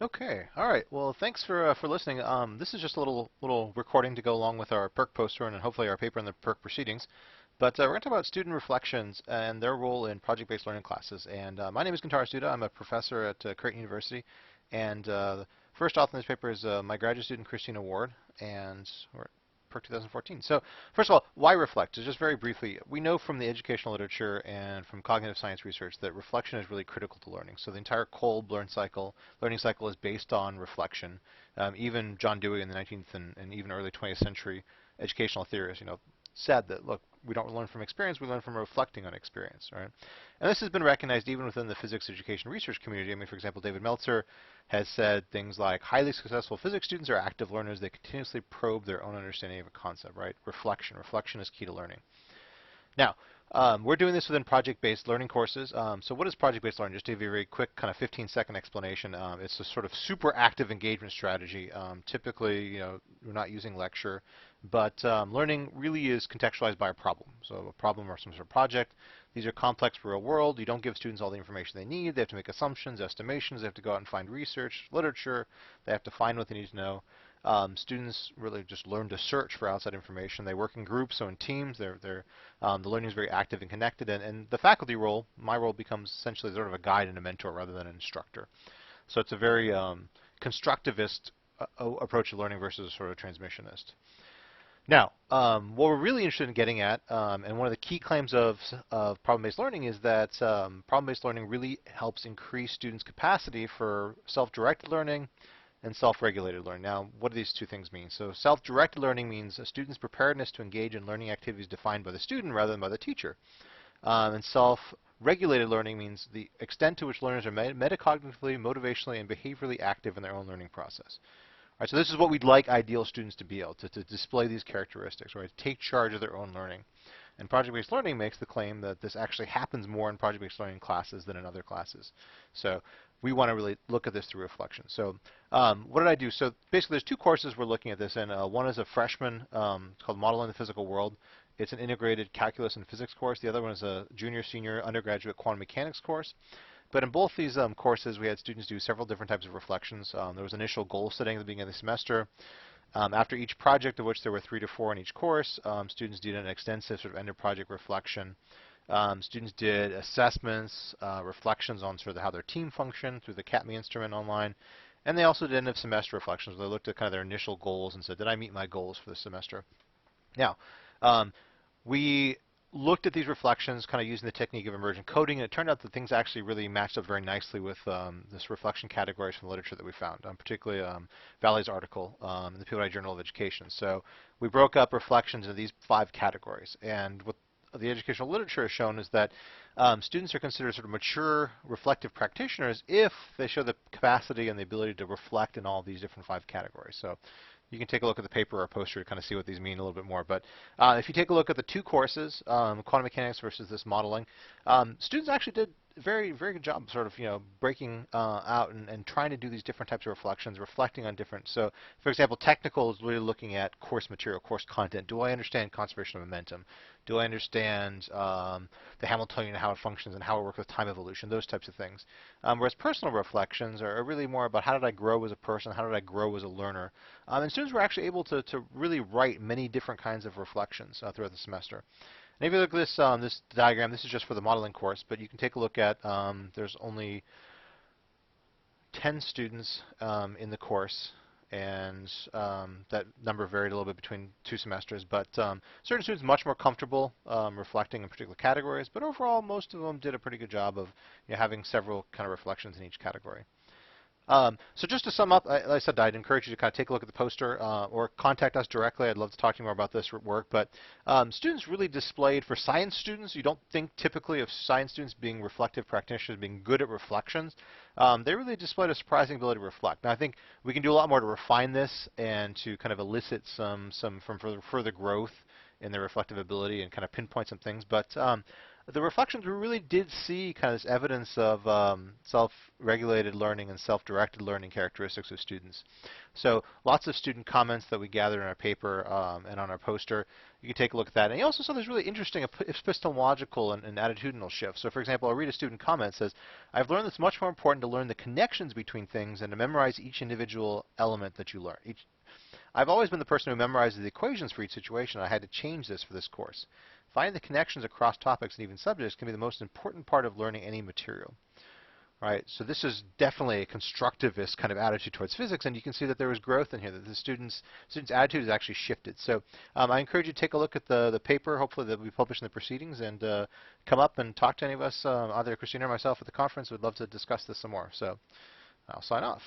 Okay. All right. Well, thanks for listening. This is just a little recording to go along with our PERC poster and hopefully our paper in the PERC proceedings. But we're going to talk about student reflections and their role in project-based learning classes. And my name is Gintaras Duda. I'm a professor at Creighton University. And the first author in this paper is my graduate student, Kristina Ward. And we're PERC 2014. So first of all, why reflect? Just very briefly, we know from the educational literature and from cognitive science research that reflection is really critical to learning. So the entire Kolb learning cycle is based on reflection. Even John Dewey in the 19th and even early 20th century educational theorists, said that, look, we don't learn from experience, we learn from reflecting on experience, right? And this has been recognized even within the physics education research community. I mean, for example, David Meltzer has said things like highly successful physics students are active learners. They continuously probe their own understanding of a concept, right? Reflection. Reflection is key to learning. Now, we're doing this within project-based learning courses. So what is project-based learning? Just to give you a very quick kind of 15-second explanation. It's a sort of super active engagement strategy. Typically, we're not using lecture, but learning really is contextualized by a problem. So a problem or some sort of project. These are complex real world. You don't give students all the information they need. They have to make assumptions, estimations. They have to go out and find research, literature. They have to find what they need to know. Students really just learn to search for outside information. They work in groups, so in teams. The learning is very active and connected. And the faculty role, my role, becomes essentially sort of a guide and a mentor rather than an instructor. So it's a very constructivist approach to learning versus a sort of transmissionist. Now, what we're really interested in getting at, and one of the key claims of problem-based learning is that problem-based learning really helps increase students' capacity for self-directed learning and self-regulated learning. Now, what do these two things mean? So self-directed learning means a student's preparedness to engage in learning activities defined by the student rather than by the teacher. And self-regulated learning means the extent to which learners are metacognitively, motivationally, and behaviorally active in their own learning process. All right, so this is what we'd like ideal students to be able to display these characteristics, right? To take charge of their own learning. And project-based learning makes the claim that this actually happens more in project-based learning classes than in other classes. So we want to really look at this through reflection. So what did I do? So basically there's two courses we're looking at this in. One is a freshman, it's called Modeling the Physical World. It's an integrated calculus and physics course. The other one is a junior, senior, undergraduate quantum mechanics course. But in both these courses, we had students do several different types of reflections. There was initial goal setting at the beginning of the semester. After each project, of which there were 3 to 4 in each course, students did an extensive sort of end-of-project reflection. Students did assessments, reflections on sort of how their team functioned through the CATME instrument online. And they also did end-of-semester reflections where they looked at kind of their initial goals and said, did I meet my goals for the semester? Now, we looked at these reflections kind of using the technique of emergent coding, and it turned out that things actually really matched up very nicely with this reflection categories from the literature that we found, particularly Valley's article in the PEI Journal of Education. So we broke up reflections into these 5 categories. And what the educational literature has shown is that students are considered sort of mature, reflective practitioners if they show the capacity and the ability to reflect in all these different 5 categories. So you can take a look at the paper or poster to kind of see what these mean a little bit more. But if you take a look at the 2 courses, quantum mechanics versus this modeling, students actually did a very, very good job sort of, breaking out and trying to do these different types of reflections, reflecting on different. So, for example, technical is really looking at course material, course content. Do I understand conservation of momentum? Do I understand the Hamiltonian, how it functions, and how it works with time evolution, those types of things. Whereas personal reflections are really more about how did I grow as a person, how did I grow as a learner. And students were actually able to really write many different kinds of reflections throughout the semester. And if you look at this diagram, this is just for the modeling course, but you can take a look at, there's only 10 students in the course, and that number varied a little bit between 2 semesters. But certain students much more comfortable reflecting in particular categories, but overall most of them did a pretty good job of having several kind of reflections in each category. So just to sum up, like I said, I'd encourage you to kind of take a look at the poster or contact us directly. I'd love to talk to you more about this work. But students really displayed, for science students, you don't think typically of science students being reflective practitioners, being good at reflections. They really displayed a surprising ability to reflect. Now, I think we can do a lot more to refine this and to kind of elicit some from further growth in their reflective ability and kind of pinpoint some things. But The reflections, we really did see kind of this evidence of self-regulated learning and self-directed learning characteristics of students. So lots of student comments that we gathered in our paper and on our poster. You can take a look at that. And you also saw there's really interesting epistemological and attitudinal shifts. So for example, I'll read a student comment that says, I've learned it's much more important to learn the connections between things and to memorize each individual element that you learn. I've always been the person who memorizes the equations for each situation. I had to change this for this course. Finding the connections across topics and even subjects can be the most important part of learning any material. Right? So this is definitely a constructivist kind of attitude towards physics, and you can see that there was growth in here, that the students' attitude has actually shifted. So I encourage you to take a look at the paper, hopefully that we publish in the proceedings, and come up and talk to any of us, either Kristina or myself at the conference. We'd love to discuss this some more. So I'll sign off.